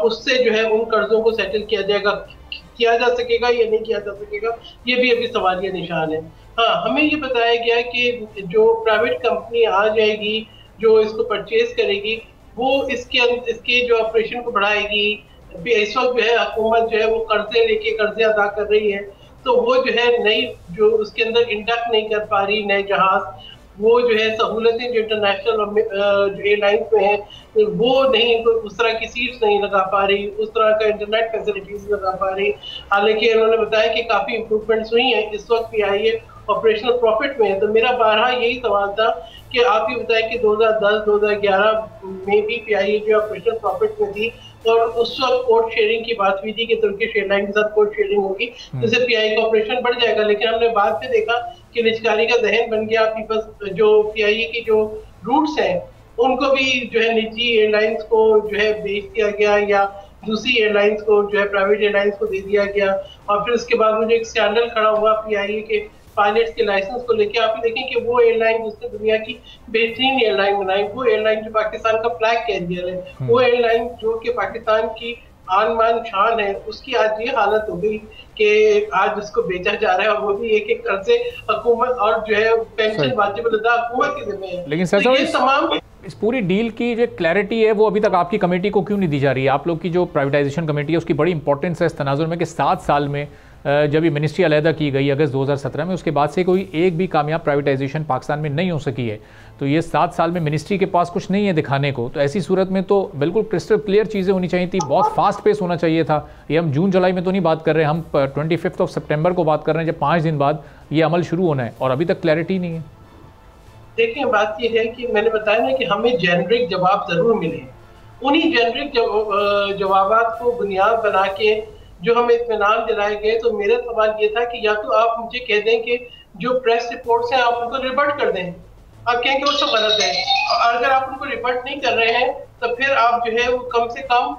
उससे जो है उन कर्जों को सेटल किया जाएगा, किया जा सकेगा या नहीं किया जा सकेगा, ये भी अभी सवालिया निशान है। हाँ, हमें ये बताया गया कि जो प्राइवेट कंपनी आ जाएगी जो इसको परचेज करेगी वो इसके जो ऑपरेशन को बढ़ाएगी। इस वक्त जो है हुकूमत जो है वो कर्जे अदा कर रही है, तो वो जो है नई जो उसके अंदर इंडक्ट नहीं कर पा रही नए जहाज, वो जो है सहूलतें जो इंटरनेशनल एयरलाइंस में है वो नहीं, उस तरह की सीट्स नहीं लगा पा रही, उस तरह का इंटरनेट फैसिलिटीज लगा पा रही। हालांकि उन्होंने बताया कि काफी इंप्रूवमेंट्स हुई हैं, इस वक्त PIA ऑपरेशनल प्रॉफिट में है। तो मेरा बारहा यही सवाल था कि आप ये बताएं कि 2010-2011 में भी PIA जो ऑपरेशनल प्रॉफिट में थी, और उस वक्त कोड शेयरिंग की बात हुई थी कि तुर्किश एयरलाइन के साथ कोड शेयरिंग होगी, जिससे PIA का ऑपरेशन बढ़ जाएगा। लेकिन हमने बाद में देखा कि निजकारी का जहन बन गया, पीपल्स जो PIA की जो रूट्स हैं उनको भी जो है निजी एयरलाइंस को जो है बेच दिया गया, या दूसरी एयरलाइंस को जो है प्राइवेट एयरलाइंस को दे दिया गया। और फिर उसके बाद मुझे एक स्कैंडल खड़ा हुआ PIA के पायलट्स के लाइसेंस को लेकर। आप देखें कि वो एयरलाइन जिसने दुनिया की बेहतरीन एयरलाइन बनाई, वो एयरलाइन जो पाकिस्तान का फ्लैग कैरियर है, वो एयरलाइन जो कि पाकिस्तान की आन बान शान है, उसकी आज ये हालत हो गई कि आज उसको बेचा जा रहा है, और वो भी एक एक कर्जे हुकूमत और जो है पेंशन वाजिब अदा हुकूमत के जिम्मे है। लेकिन सर, तो ये तमाम इस पूरी डील की जो क्लैरिटी है वो अभी तक आपकी कमेटी को क्यों नहीं दी जा रही है? आप लोग की जो प्राइवेटाइजेशन कमेटी है उसकी बड़ी इंपॉर्टेंस है इस तनाजुर में कि 7 साल में जब ये मिनिस्ट्री अलहदा की गई अगस्त 2017 में, उसके बाद से कोई एक भी कामयाब प्राइवेटाइजेशन पाकिस्तान में नहीं हो सकी है। तो ये 7 साल में मिनिस्ट्री के पास कुछ नहीं है दिखाने को, तो ऐसी सूरत में तो बिल्कुल क्रिस्टल क्लियर चीज़ें होनी चाहिए थी, बहुत फास्ट पेस होना चाहिए था। ये हम जून जुलाई में तो नहीं बात कर रहे हैं, हम 25 सितंबर को बात कर रहे हैं, जब 5 दिन बाद ये अमल शुरू होना है, और अभी तक क्लैरिटी नहीं है। देखिए, बात यह है कि मैंने बताया ना कि हमें जेनरिक जवाब जरूर मिले। उन्हीं जेनरिक जवाबात को बुनियाद बना के जो हमें इत्मीनान दिलाए गए, तो मेरा सवाल ये था कि या तो आप मुझे कह दें कि जो प्रेस रिपोर्ट्स हैं आप उनको रिवर्ट कर दें, आप कहें कि वो सब गलत है, और अगर आप उनको रिवर्ट नहीं कर रहे हैं तो फिर आप जो है वो कम से कम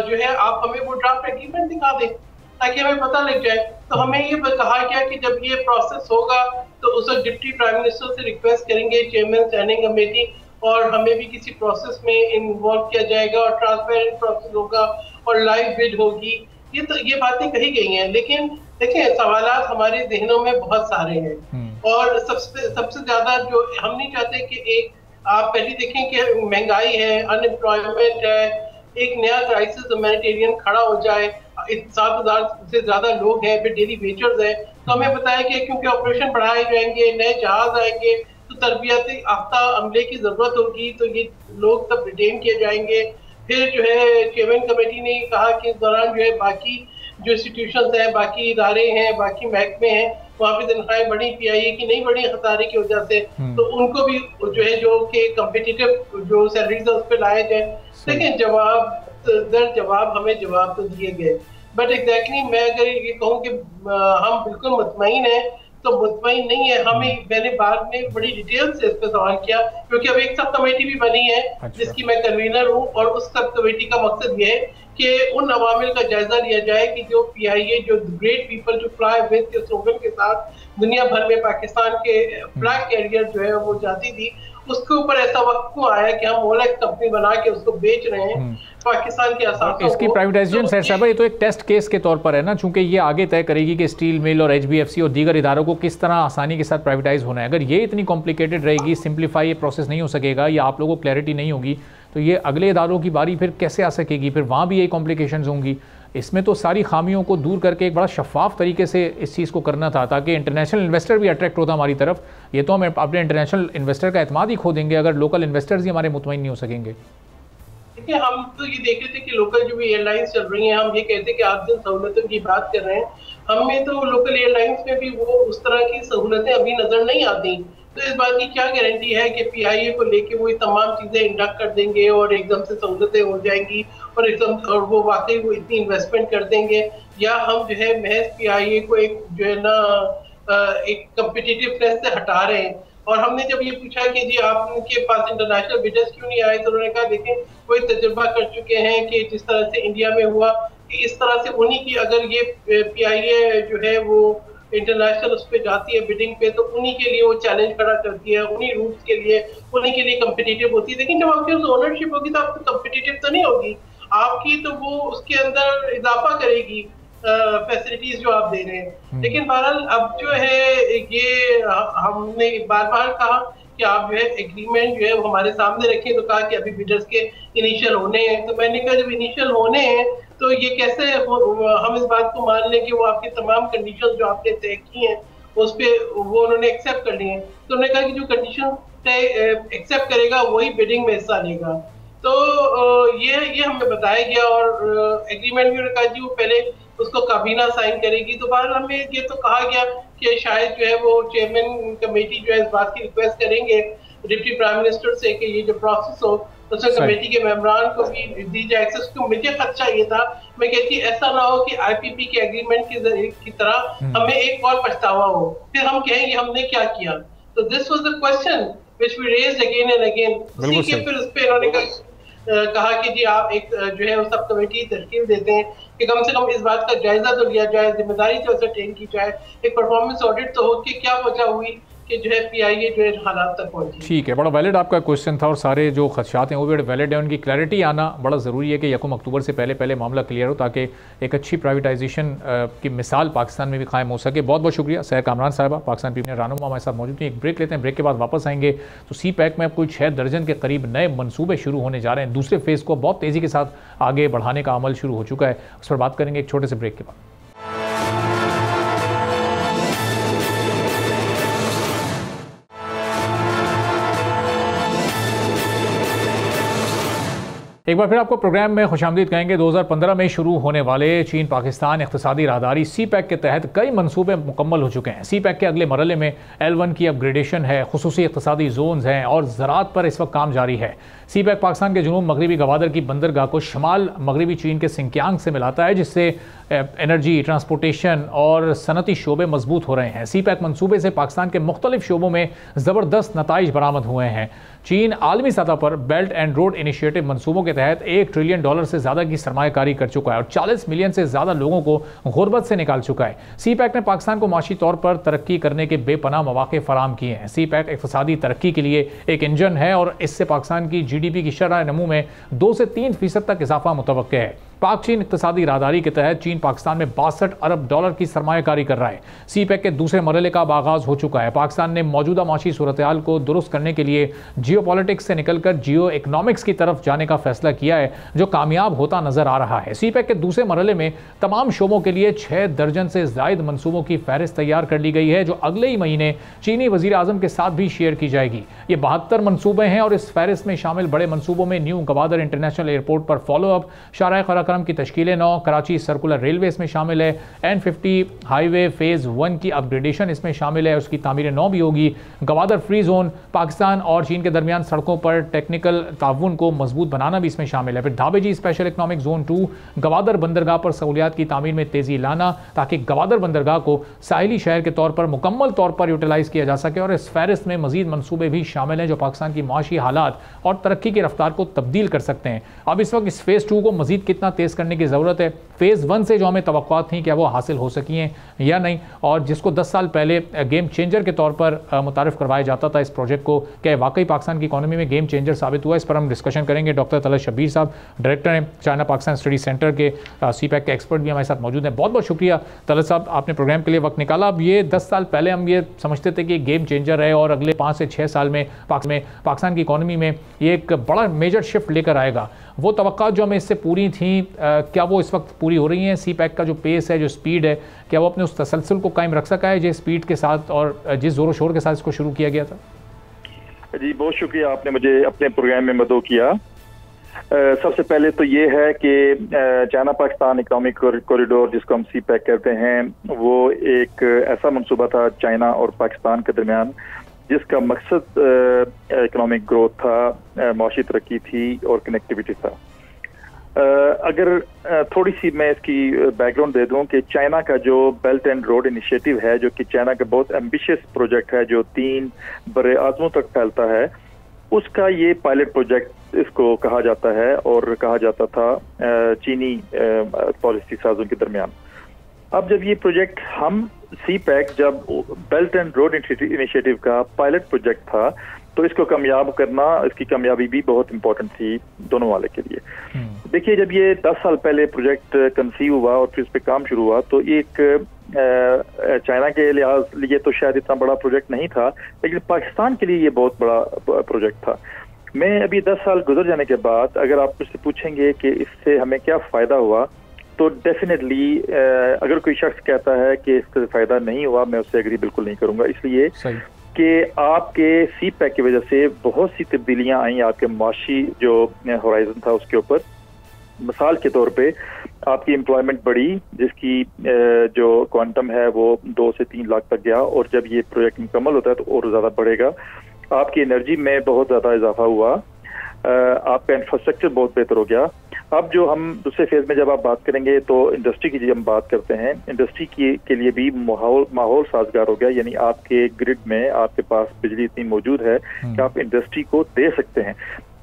जो है आप हमें वो ड्राफ्ट एग्रीमेंट दिखा दें ताकि हमें पता लग जाए। तो हमें ये कहा गया कि जब ये प्रोसेस होगा तो उस वक्त डिप्टी प्राइम मिनिस्टर से रिक्वेस्ट करेंगे, चेयरमैन स्टैंडिंग कमेटी, और हमें भी किसी प्रोसेस में इन्वॉल्व किया जाएगा, और ट्रांसपेरेंट प्रोसेस होगा और लाइव बिड होगी। ये बातें कही गई हैं, लेकिन देखिए सवालात हमारे जहनों में बहुत सारे हैं, और सबसे ज्यादा जो हम नहीं चाहते कि एक आप पहले देखें कि महंगाई है, अनएम्प्लॉयमेंट है, एक नया क्राइसिस ह्यूमैनिटेरियन खड़ा हो जाए, 7,000 से ज्यादा लोग हैं, फिर डेली वेजर्स हैं। तो हमें बताया कि क्योंकि ऑपरेशन बढ़ाए जाएंगे, नए जहाज आएंगे, तो तरबियत याफ्ता अमले की जरूरत होगी, तो ये लोग सब रिटेन किए जाएंगे। फिर जो है चेयरमैन कमेटी ने कहा कि इस दौरान जो है बाकी जो इंस्टीट्यूशंस हैं, बाकी इदारे हैं, बाकी महकमे हैं, वहाँ पे तनख्वाहें बढ़ी, PIA की नहीं बढ़ी खसारे की वजह से, तो उनको भी जो है जो कि कम्पिटिटिव जो सैलरीज है उस पर लाया जाए। लेकिन जवाब हमें जवाब तो दिए गए, बट एग्जैक्टली मैं अगर ये कहूँ कि हम बिल्कुल मुतमईन हैं तो मुतमईन नहीं है। मैंने बाद में बड़ी डिटेल से इस पर सवाल किया, क्योंकि अब एक सब कमेटी भी बनी है जिसकी मैं कन्वीनर हूँ, और उस सब कमेटी का मकसद ये है कि उन अवामिल का जायजा लिया जाए कि जो PIA जो ग्रेट पीपल जो फ्लाई विद के स्लोगन के साथ दुनिया भर में पाकिस्तान के फ्लैग कैरियर जो है वो जाती थी, उसके ऊपर ऐसा वक्त क्यों आया कि हम ओलेक्स कंपनी बना के उसको बेच रहे हैं पाकिस्तान के असासों। इसकी प्राइवेटाइजेशन सर साहब ये तो एक टेस्ट केस के तौर पर है ना, चूंकि ये आगे तय करेगी कि स्टील मिल और HBFC और दीगर इदारों को किस तरह आसानी के साथ प्राइवेटाइज होना है। अगर ये इतनी कॉम्प्लिकेटेड रहेगी, सिंप्लीफाई ये प्रोसेस नहीं हो सकेगा, या आप लोगों को क्लैरिटी नहीं होगी, तो ये अगले इदारों की बारी फिर कैसे आ सकेगी? फिर वहाँ भी यही कॉम्प्लिकेशंस होंगी। इसमें तो सारी खामियों को दूर करके एक बड़ा शफाफ तरीके से इस चीज़ को करना था, ताकि इंटरनेशनल इन्वेस्टर भी अट्रैक्ट होता हमारी तरफ। ये तो हम अपने इंटरनेशनल इन्वेस्टर का एतमाद ही खो देंगे अगर लोकल इन्वेस्टर्स ही हमारे मुतमईन नहीं हो सकेंगे। देखिए, हम तो ये देख रहे थे कि लोकल जो भी एयरलाइंस चल रही हैं, हम ये कहते हैं कि आप जिन सहूलतों की बात कर रहे हैं, हमें तो लोकल एयरलाइंस में भी वो उस तरह की सहूलतें अभी नजर नहीं आती। तो इस बात की क्या गारंटी है कि PIA को लेके वो तमाम चीजें इंडक्ट कर देंगे और एकदम से सहूलतें हो जाएंगी और वो वाकई वो इतनी इन्वेस्टमेंट कर देंगे, या हम जो है महज PIA को एक जो है ना एक कम्पिटिटिवनेस से हटा रहे हैं। और हमने जब ये पूछा कि जी आप उनके पास इंटरनेशनल बिडर्स क्यों नहीं आए, तो उन्होंने कहा देखें वो तजुर्बा कर चुके हैं कि जिस तरह से इंडिया में हुआ, इस तरह से उन्हीं की अगर ये PIA जो है वो इंटरनेशनल उस पर जाती है बिडिंग पे, तो उन्हीं के लिए वो चैलेंज खड़ा करती है, उन्हीं रूट्स के लिए, उन्हीं के लिए कम्पिटिटिव होती है। लेकिन जब आपके पास ओनरशिप होगी तो आपको कम्पिटिटिव तो नहीं होगी आपकी, तो वो उसके अंदर इजाफा करेगी फैसिलिटीज जो आप दे रहे हैं। लेकिन बहरहाल अब जो है ये हमने बार बार कहा कि आप जो है एग्रीमेंट जो है वो हमारे सामने रखें, तो कहा कि अभी बिडर्स के इनिशियल होने हैं। तो मैंने कहा जब इनिशियल होने हैं तो ये कैसे हम इस बात को मान लें कि वो आपकी तमाम कंडीशन जो आपने तय की हैं उस पर वो उन्होंने एक्सेप्ट कर ली है। तो उन्होंने कहा कि जो कंडीशन तय एक्सेप्ट करेगा वही बिडिंग में हिस्सा लेगा। तो ये हमें बताया गया और एग्रीमेंट में उन्होंने कहा जी वो पहले उसको काबीना साइन करेगी। तो बहरहाल हमें ये तो कहा गया कि शायद जो है वो चेयरमैन कमेटी जो है इस बात की रिक्वेस्ट करेंगे डिप्टी प्राइम मिनिस्टर से कि ये जो प्रोसेस हो उसमें कमेटी के मेंबरान को भी दी जाए एक्सेस। को मुझे खदशा ये था, मैं कहती ऐसा ना हो कि आईपीपी के एग्रीमेंट की तरह हमें एक और पछतावा हो, फिर हम कहेंगे हमने क्या किया। तो this was the question which we raised again and again. उसी के फिर उस पे इन्होंने कहा कि जी आप एक जो है सब कमेटी तश्कील देते हैं कि कम से कम इस बात का जायजा तो लिया जाए, जिम्मेदारी तो असरटेन की जाए, एक परफॉर्मेंस ऑडिट तो हो कि क्या वजह हुई कि जो है पीआईए जो है हालात तक पहुंची। ठीक है, बड़ा वैलिड आपका क्वेश्चन था और सारे जो खदशात हैं वो भी बड़े वैलिड है। उनकी क्लैरिटी आना बड़ा ज़रूरी है कि 1 अक्टूबर से पहले मामला क्लियर हो ताकि एक अच्छी प्राइवेटाइजेशन की मिसाल पाकिस्तान में भी कायम हो सके। बहुत बहुत शुक्रिया सैर कामरान साहिबा, पाकिस्तान पीपल रहनुमा हमारे साथ मौजूद हैं। एक ब्रेक लेते हैं, ब्रेक के बाद वापस आएंगे। तो सी पैक में अब कुल 6 दर्जन के करीब नए मनसूबे शुरू होने जा रहे हैं। दूसरे फेज़ को बहुत तेज़ी के साथ आगे बढ़ाने का अमल शुरू हो चुका है, उस पर बात करेंगे एक छोटे से ब्रेक के बाद। एक बार फिर आपको प्रोग्राम में खुशामदीद कहेंगे। 2015 में शुरू होने वाले चीन पाकिस्तान इक़्तिसादी राहदारी सी पैक के तहत कई मंसूबे मुकम्मल हो चुके हैं। सी पैक के अगले मरहले में L1 की अपग्रेडेशन है, खुसूसी इक़्तिसादी जोन्स हैं और ज़राअत पर इस वक्त काम जारी है। सी पैक पाकिस्तान के जुनूब मगरबी गवादर की बंदरगाह को शमाल मगरबी चीन के सिंकियांग से मिलाता है, जिससे एनर्जी, ट्रांसपोर्टेशन और सनती शोबे मजबूत हो रहे हैं। सी पैक मनसूबे से पाकिस्तान के मुख्तलिफ शोबों में ज़बरदस्त नताइज बरामद हुए हैं। चीन आलमी सतह पर बेल्ट एंड रोड इनिशिएटिव मनसूबों के तहत $1 ट्रिलियन से ज़्यादा की सरमायाकारी कर चुका है और 40 मिलियन से ज़्यादा लोगों को गुर्बत से निकाल चुका है। सी पैक ने पाकिस्तान को माशी तौर पर तरक्की करने के बेपनाह मौके फराम किए हैं। सी पैक इक़्तिसादी तरक्की के लिए एक इंजन है और इससे पाकिस्तान की GDP की शरह नमू में 2 से 3% तक इजाफा मुतवक्के है। पाक चीन इक़्तिसादी राहदारी के तहत चीन पाकिस्तान में $62 अरब की सरमायाकारी कर रहा है। सी पैक के दूसरे मरहले का आगाज हो चुका है। पाकिस्तान ने मौजूदा माशी सूरत हाल को दुरुस्त करने के लिए जियो पॉलिटिक्स से निकलकर जियो इकनॉमिक्स की तरफ जाने का फैसला किया है, जो कामयाब होता नजर आ रहा है। सी पैक के दूसरे मरहले में तमाम शोबों के लिए 6 दर्जन से ज़ायद मनसूबों की फहरिस्त तैयार कर ली गई है, जो अगले ही महीने चीनी वज़ीर आज़म के साथ भी शेयर की जाएगी। ये 72 मनसूबे हैं और इस फहरिस्त में शामिल बड़े मनसूबों में न्यू गवादर इंटरनेशनल एयरपोर्ट पर फॉलोअप, शाहराह कराक्रम की तश्कील 9, कराची सर्कुलर रेलवे इसमें शामिल है, N50 हाईवे फेज़ 1 की अपग्रेडेशन इसमें शामिल है, उसकी तामीर 9 भी होगी। गवादर फ्री जोन, पाकिस्तान और चीन के दरमियान सड़कों पर टेक्निकल ताउन को मजबूत बनाना भी इसमें शामिल है। फिर धाबेजी स्पेशल इकनॉमिक जोन 2, गवादर बंदरगाह पर सहूलियात की तामीर में तेजी लाना ताकि गवादर बंदरगाह को साहिली शहर के तौर पर मुकम्मल तौर पर यूटिलाइज किया जा सके। और इस फहरिस्त में मजीद मनसूबे भी शामिल हैं जो पाकिस्तान की माशी हालात और तरक्की की रफ्तार को तब्दील कर सकते हैं। अब इस वक्त इस फेज़ 2 को मजीद कितना तेज़ करने की ज़रूरत है। फेज़ 1 से जो हमें तवक्कुआत थी क्या वो हासिल हो सकी हैं या नहीं, और जिसको 10 साल पहले गेम चेंजर के तौर पर मुतारिफ करवाया जाता था इस प्रोजेक्ट को, क्या वाकई पाकिस्तान की इकॉनमी में गेम चेंजर साबित हुआ? इस पर हम डिस्कशन करेंगे। डॉक्टर तलत शब्बीर साहब डायरेक्टर हैं चाइना पाकिस्तान स्टडी सेंटर के, सी पैक के एक्सपर्ट भी हमारे साथ मौजूद हैं। बहुत बहुत शुक्रिया तलत साहब, आपने प्रोग्राम के लिए वक्त निकाला। अब ये 10 साल पहले हम ये समझते थे कि गेम चेंजर है और अगले 5 से 6 साल में पाकिस्तान की इकॉनमी में ये एक बड़ा मेजर शिफ्ट लेकर आएगा। वो तवक्कुआत जो हमें इससे पूरी थी, क्या वो इस वक्त पूरी हो रही हैं? सी पैक का जो पेस है, जो स्पीड है, क्या वो अपने उस तसलसल को कायम रख सका है जिस स्पीड के साथ और जिस ज़ोर शोर के साथ इसको शुरू किया गया था? जी बहुत शुक्रिया, आपने मुझे अपने प्रोग्राम में मदद किया। सबसे पहले तो ये है कि चाइना पाकिस्तान इकोनॉमिक कॉरिडोर जिसको हम सी पैक कहते हैं, वो एक ऐसा मंसूबा था चाइना और पाकिस्तान के दरमियान जिसका मकसद इकोनॉमिक ग्रोथ था, माशी तरक्की थी और कनेक्टिविटी था। अगर थोड़ी सी मैं इसकी बैकग्राउंड दे दूं कि चाइना का जो बेल्ट एंड रोड इनिशिएटिव है, जो कि चाइना का बहुत एम्बिशियस प्रोजेक्ट है जो 3 बड़े आज़मों तक फैलता है, उसका ये पायलट प्रोजेक्ट इसको कहा जाता है और कहा जाता था चीनी पॉलिसी साजों के दरमियान। अब जब ये प्रोजेक्ट हम सी पैक जब बेल्ट एंड रोड इनिशिएटिव का पायलट प्रोजेक्ट था, तो इसको कामयाब करना, इसकी कामयाबी भी बहुत इंपॉर्टेंट थी दोनों वाले के लिए। देखिए, जब ये 10 साल पहले प्रोजेक्ट कंसीव हुआ और फिर इस पे काम शुरू हुआ, तो एक चाइना के लिहाज लिए तो शायद इतना बड़ा प्रोजेक्ट नहीं था, लेकिन पाकिस्तान के लिए ये बहुत बड़ा प्रोजेक्ट था। मैं अभी 10 साल गुजर जाने के बाद अगर आप मुझसे पूछेंगे कि इससे हमें क्या फ़ायदा हुआ, तो डेफिनेटली अगर कोई शख्स कहता है कि इससे फ़ायदा नहीं हुआ, मैं उससे एग्री बिल्कुल नहीं करूँगा। इसलिए कि आपके सी पैक की वजह से बहुत सी तब्दीलियाँ आई आपके माशी जो होराइजन था उसके ऊपर। मिसाल के तौर पे आपकी एम्प्लॉयमेंट बढ़ी, जिसकी जो क्वांटम है वो 2 से 3 लाख तक गया, और जब ये प्रोजेक्ट मुकम्मल होता है तो और ज़्यादा बढ़ेगा। आपकी एनर्जी में बहुत ज़्यादा इजाफा हुआ, आपका इंफ्रास्ट्रक्चर बहुत बेहतर हो गया। अब जो हम दूसरे फेज में जब आप बात करेंगे तो इंडस्ट्री की, जब हम बात करते हैं इंडस्ट्री के लिए भी माहौल साजगार हो गया, यानी आपके ग्रिड में आपके पास बिजली इतनी मौजूद है कि आप इंडस्ट्री को दे सकते हैं।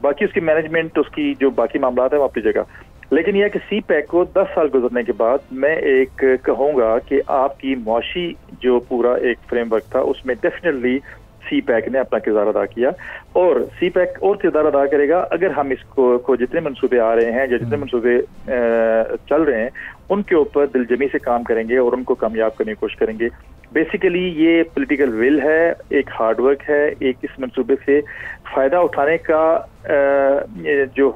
बाकी उसकी मैनेजमेंट, उसकी जो बाकी मामला है वो अपनी जगह। लेकिन यह कि सी पैक को 10 साल गुजरने के बाद मैं एक कहूँगा कि आपकी मुआशी जो पूरा एक फ्रेमवर्क था उसमें डेफिनेटली सी पैक ने अपना किरदार अदा किया, और सी पैक और किरदार अदा करेगा अगर हम इसको जितने मंसूबे आ रहे हैं या जितने मंसूबे चल रहे हैं उनके ऊपर दिलजमी से काम करेंगे और उनको कामयाब करने की कोशिश करेंगे। बेसिकली ये पॉलिटिकल विल है, एक हार्डवर्क है, एक इस मंसूबे से फ़ायदा उठाने का जो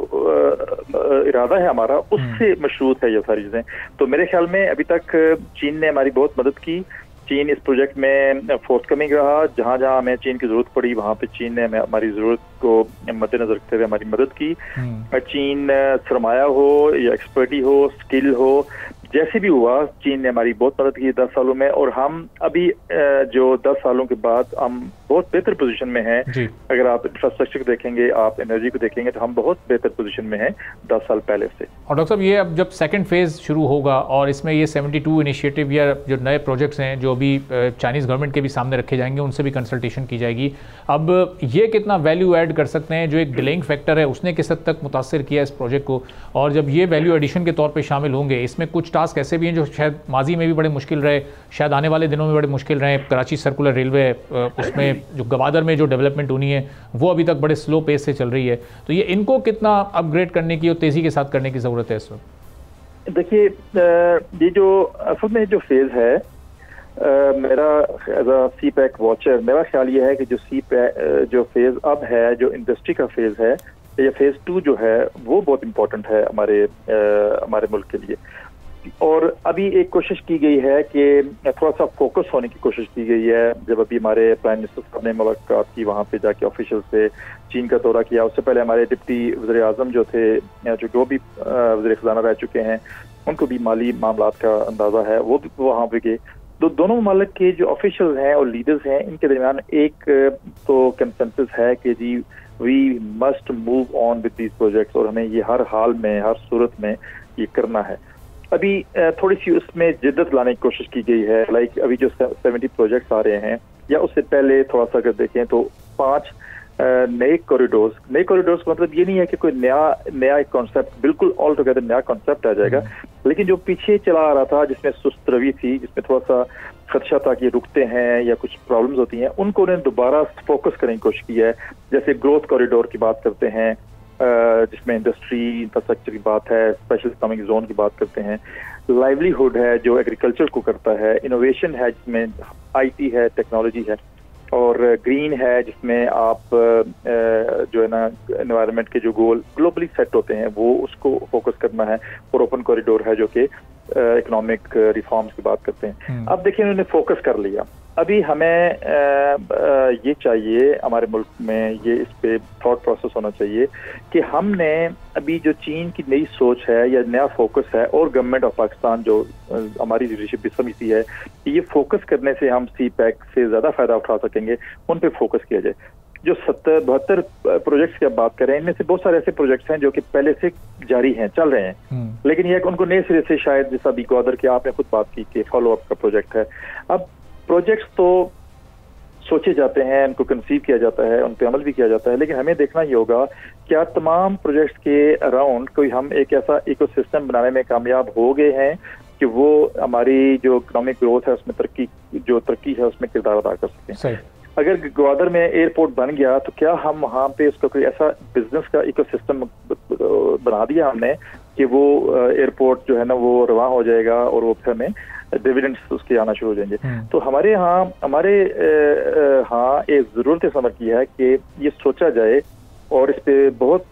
इरादा है हमारा, उससे मशरूत है ये सारी चीज़ें। तो मेरे ख्याल में अभी तक चीन ने हमारी बहुत मदद की। चीन इस प्रोजेक्ट में फोर्थकमिंग रहा, जहाँ जहाँ हमें चीन की ज़रूरत पड़ी वहाँ पे चीन ने हमारी ज़रूरत को मद्देनजर रखते हुए हमारी मदद की। चीन सरमाया हो या एक्सपर्टी हो, स्किल हो, जैसे भी हुआ चीन ने हमारी बहुत मदद की 10 सालों में, और हम अभी जो 10 सालों के बाद हम बहुत बेहतर पोजीशन में हैं। अगर आप इंफ्रास्ट्रक्चर को देखेंगे, आप एनर्जी को देखेंगे, तो हम बहुत बेहतर पोजीशन में हैं 10 साल पहले से। और डॉक्टर साहब, ये अब जब सेकंड फेज़ शुरू होगा और इसमें ये 72 इनिशिएटिव या जो नए प्रोजेक्ट्स हैं जो अभी चाइनीज़ गवर्नमेंट के भी सामने रखे जाएंगे, उनसे भी कंसल्टेशन की जाएगी। अब ये कितना वैल्यू ऐड कर सकते हैं? जो एक डिलेइंग फैक्टर है उसने किस हद तक मुतासर किया इस प्रोजेक्ट को, और जब ये वैल्यू एडिशन के तौर पर शामिल होंगे, इसमें कुछ टास्क ऐसे भी हैं जो शायद माजी में भी बड़े मुश्किल रहे, शायद आने वाले दिनों में बड़े मुश्किल रहे। कराची सर्कुलर रेलवे, उसमें जो गवादर में जो डेवलपमेंट होनी है वो अभी तक बड़े स्लो पेस से चल रही है, तो ये इनको कितना अपग्रेड करने की और तेज़ी के साथ करने की ज़रूरत है इस वक्त? देखिए, ये जो असल में जो फेज़ है, मेरा as a CPEC watcher मेरा ख्याल ये है कि जो फेज़ अब है, जो इंडस्ट्री का फेज़ है, या फेज़ 2 जो है, वो बहुत इंपॉर्टेंट है हमारे मुल्क के लिए। और अभी एक कोशिश की गई है कि थोड़ा सा फोकस होने की कोशिश की गई है। जब अभी हमारे प्राइम मिनिस्टर साहब ने मुलाकात की, वहाँ पे जाके ऑफिशियल से चीन का दौरा किया, उससे पहले हमारे डिप्टी वज़ीर आज़म जो थे, जो भी वज़ीर ख़ज़ाना रह चुके हैं, उनको भी माली मामलात का अंदाज़ा है, वो भी वहाँ पे गए। तो दोनों ममालिक के जो ऑफिशियल हैं और लीडर्स हैं, इनके दरमियान एक तो कंसेंसस है कि जी we must move on with these projects, और हमें ये हर हाल में, हर सूरत में ये करना है। अभी थोड़ी सी उसमें जिद्दत लाने की कोशिश की गई है। लाइक अभी जो 70 प्रोजेक्ट्स आ रहे हैं, या उससे पहले थोड़ा सा अगर देखें तो 5 नए कॉरिडोर्स का मतलब ये नहीं है कि कोई नया एक कॉन्सेप्ट, बिल्कुल ऑल टुगेदर नया कॉन्सेप्ट आ जाएगा, लेकिन जो पीछे चला आ रहा था, जिसमें सुस्त रवि थी, जिसमें थोड़ा सा खदशा था कि रुकते हैं या कुछ प्रॉब्लम्स होती हैं, उनको उन्होंने दोबारा फोकस करने की कोशिश की है। जैसे ग्रोथ कॉरिडोर की बात करते हैं, जिसमें इंडस्ट्री इंफ्रास्ट्रक्चर की बात है, स्पेशल इकोनॉमिक जोन की बात करते हैं, लाइवलीहुड है जो एग्रीकल्चर को करता है, इनोवेशन है जिसमें आईटी है, टेक्नोलॉजी है, और ग्रीन है जिसमें आप जो है ना एनवायरनमेंट के जो गोल ग्लोबली सेट होते हैं वो उसको फोकस करना है, और ओपन कॉरिडोर है जो कि इकोनॉमिक रिफॉर्म्स की बात करते हैं। अब देखिए, उन्होंने फोकस कर लिया। अभी हमें ये चाहिए, हमारे मुल्क में ये इस पे थॉट प्रोसेस होना चाहिए कि हमने अभी जो चीन की नई सोच है या नया फोकस है, और गवर्नमेंट ऑफ पाकिस्तान जो हमारी लीडरशिप भी समझती है कि ये फोकस करने से हम सी पैक से ज़्यादा फ़ायदा उठा सकेंगे, उन पे फोकस किया जाए। जो 72 प्रोजेक्ट्स की आप बात करें, इनमें से बहुत सारे ऐसे प्रोजेक्ट्स हैं जो कि पहले से जारी हैं, चल रहे हैं, लेकिन ये उनको नए सिरे से, शायद जैसा अभी ग्वादर की आपने खुद बात की कि फॉलो अप का प्रोजेक्ट है। अब प्रोजेक्ट्स तो सोचे जाते हैं, उनको कंसीव किया जाता है, उन पर अमल भी किया जाता है, लेकिन हमें देखना ये होगा क्या तमाम प्रोजेक्ट्स के अराउंड कोई हम एक ऐसा इकोसिस्टम बनाने में कामयाब हो गए हैं कि वो हमारी जो इकोनॉमिक ग्रोथ है उसमें तरक्की है उसमें किरदार अदा कर सकें। अगर ग्वादर में एयरपोर्ट बन गया तो क्या हम वहाँ पे उसका कोई ऐसा बिजनेस का इकोसिस्टम बना दिया हमने कि वो एयरपोर्ट जो है ना वो रवां हो जाएगा, और वो फिर हमें डिविडेंड्स उसके आना शुरू हो जाएंगे। तो हमारे यहाँ एक ज़रूरत समझ की है कि ये सोचा जाए और इस पे बहुत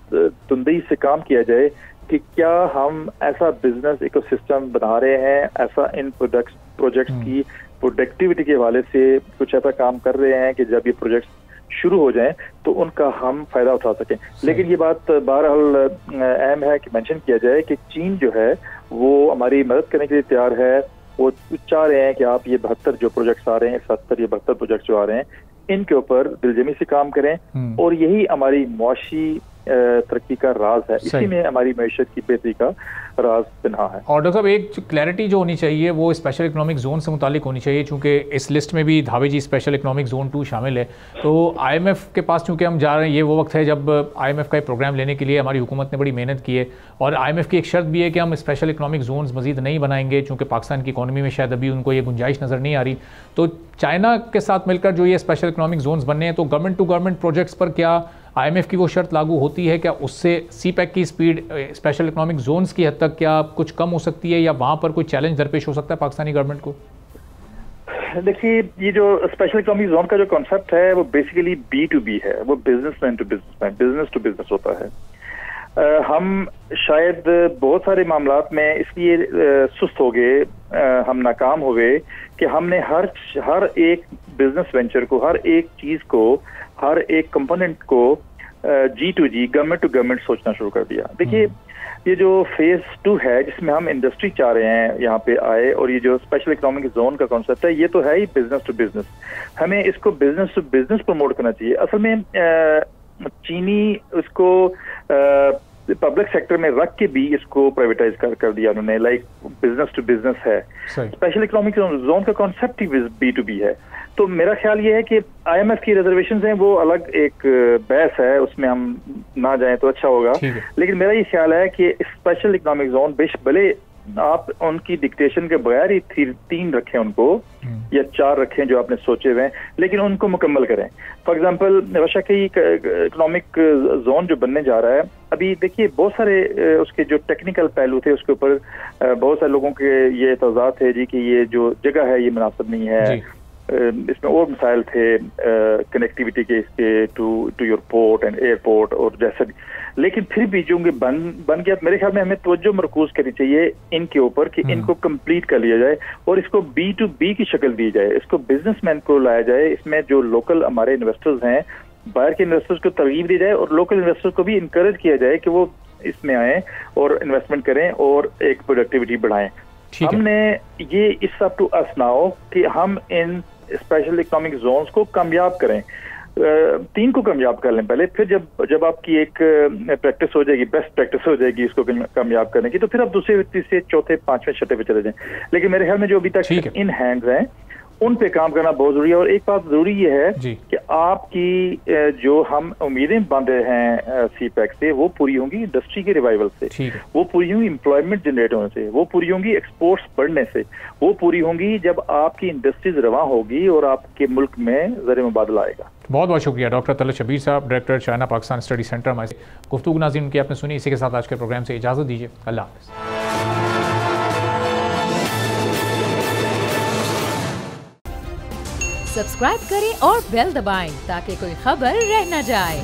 तुंदई से काम किया जाए कि क्या हम ऐसा बिजनेस इकोसिस्टम बना रहे हैं, ऐसा इन प्रोजेक्ट्स की प्रोडक्टिविटी के हवाले से कुछ ऐसा काम कर रहे हैं कि जब ये प्रोजेक्ट्स शुरू हो जाएं तो उनका हम फायदा उठा सकें। लेकिन ये बात बहरहाल अहम है कि मेंशन किया जाए कि चीन जो है वो हमारी मदद करने के लिए तैयार है। वो चाह रहे हैं कि आप ये 72 जो प्रोजेक्ट्स आ रहे हैं, 70 या 72 प्रोजेक्ट्स जो आ रहे हैं, इनके ऊपर दिलजमी से काम करें और यही हमारी मुआशी तरक्की का राज है। इसी में हमारी मैशत की बेहतरी का राज पिन्हा है। और डॉक्टर साहब एक क्लैरिटी जो होनी चाहिए वो स्पेशल इकोनॉमिक जोन से मुतालिक होनी चाहिए, चूँकि इस लिस्ट में भी धावे जी स्पेशल इकोनॉमिक जोन 2 शामिल है। तो IMF के पास चूँकि हम जा रहे हैं, ये वो वक्त है जब IMF का प्रोग्राम लेने के लिए हमारी हुकूमत ने बड़ी मेहनत की है और IMF की एक शर्त भी है कि हम स्पेशल इकोनॉमिक जोन मजीद नहीं बनाएंगे, चूँकि पाकिस्तान की इकॉनमी में शायद अभी उनको ये गुंजाइश नज़र नहीं आ रही। तो चाइना के साथ मिलकर जो ये स्पेशल इकोनॉमिक जोन्स बनने हैं, तो गवर्नमेंट टू गवर्नमेंट प्रोजेक्ट्स पर क्या IMF की वो शर्त लागू होती है? क्या उससे CPEC की स्पीड स्पेशल इकोनॉमिक जोन्स की हद तक क्या कुछ कम हो सकती है या वहाँ पर कोई चैलेंज दरपेश हो सकता है पाकिस्तानी गवर्नमेंट को? देखिए, ये जो स्पेशल इकोनॉमिक जोन का जो कॉन्सेप्ट है वो बेसिकली B2B है, वो businessman to businessman, business to business होता है। हम शायद बहुत सारे मामलात में इसलिए सुस्त हो गए, हम नाकाम हो गए कि हमने हर एक बिजनेस वेंचर को, हर एक चीज को, हर एक कंपोनेंट को G2G, गवर्नमेंट टू गवर्नमेंट सोचना शुरू कर दिया। देखिए, ये जो फेज 2 है जिसमें हम इंडस्ट्री चाह रहे हैं यहाँ पे आए, और ये जो स्पेशल इकोनॉमिक जोन का कॉन्सेप्ट है, ये तो है ही बिजनेस टू बिजनेस। हमें इसको बिजनेस टू बिजनेस प्रमोट करना चाहिए। असल में चीनी उसको पब्लिक सेक्टर में रख के भी इसको प्राइवेटाइज कर दिया उन्होंने, लाइक बिजनेस टू बिजनेस है। स्पेशल इकोनॉमिक जोन का कॉन्सेप्ट ही B2B है। तो मेरा ख्याल ये है कि IMF की रिजर्वेशंस हैं वो अलग एक बहस है, उसमें हम ना जाएं तो अच्छा होगा। लेकिन मेरा ये ख्याल है कि स्पेशल इकोनॉमिक जोन भले आप उनकी डिक्टेशन के बगैर ही 3 रखें उनको या 4 रखें जो आपने सोचे हुए हैं, लेकिन उनको मुकम्मल करें। फॉर एग्जांपल रशिया की इकोनॉमिक जोन जो बनने जा रहा है, अभी देखिए बहुत सारे उसके जो टेक्निकल पहलू थे उसके ऊपर बहुत सारे लोगों के ये एतजाज़ थे जी कि ये जो जगह है ये मुनासिब नहीं है, इसमें और मसाइल थे कनेक्टिविटी के इसके to your port and airport और जैसे भी। लेकिन फिर भी जो बन गया, मेरे ख्याल में हमें तवज्जो मरकूज करनी चाहिए इनके ऊपर कि इनको कंप्लीट कर लिया जाए और इसको B2B की शक्ल दी जाए, इसको बिजनेसमैन को लाया जाए, इसमें जो लोकल हमारे इन्वेस्टर्स हैं, बाहर के इन्वेस्टर्स को तरगीब दी जाए और लोकल इन्वेस्टर्स को भी इंकरेज किया जाए कि वो इसमें आए और इन्वेस्टमेंट करें और एक प्रोडक्टिविटी बढ़ाएं। हमने ये इस अप टू अस नाउ कि हम इन स्पेशल इकोनॉमिक जोन्स को कामयाब करें, 3 को कामयाब कर लें पहले, फिर जब आपकी एक प्रैक्टिस हो जाएगी, बेस्ट प्रैक्टिस हो जाएगी इसको कामयाब करने की, तो फिर आप दूसरे, तीसरे, चौथे, 5वें, 6ठे पे चले जाएं। लेकिन मेरे ख्याल में जो अभी तक इन हैंड्स हैं उन पे काम करना बहुत जरूरी है। और एक बात जरूरी ये है कि आपकी जो हम उम्मीदें बांधे हैं CPEC से, वो पूरी होंगी इंडस्ट्री के रिवाइवल से, वो पूरी होंगी एम्प्लॉयमेंट जनरेट होने से, वो पूरी होंगी एक्सपोर्ट्स बढ़ने से, वो पूरी होंगी जब आपकी इंडस्ट्रीज रवां होगी और आपके मुल्क में ज़र मुबादला आएगा। बहुत बहुत शुक्रिया डॉक्टर तलत शबीर साहब, director China Pakistan study centre. हमारे गुफ्तगू नाज़रीन की आपने सुनी। इसी के साथ आज के प्रोग्राम से इजाज़त दीजिए। अल्लाह हाफ़िज़। सब्सक्राइब करें और बेल दबाएं ताकि कोई खबर रह न जाए।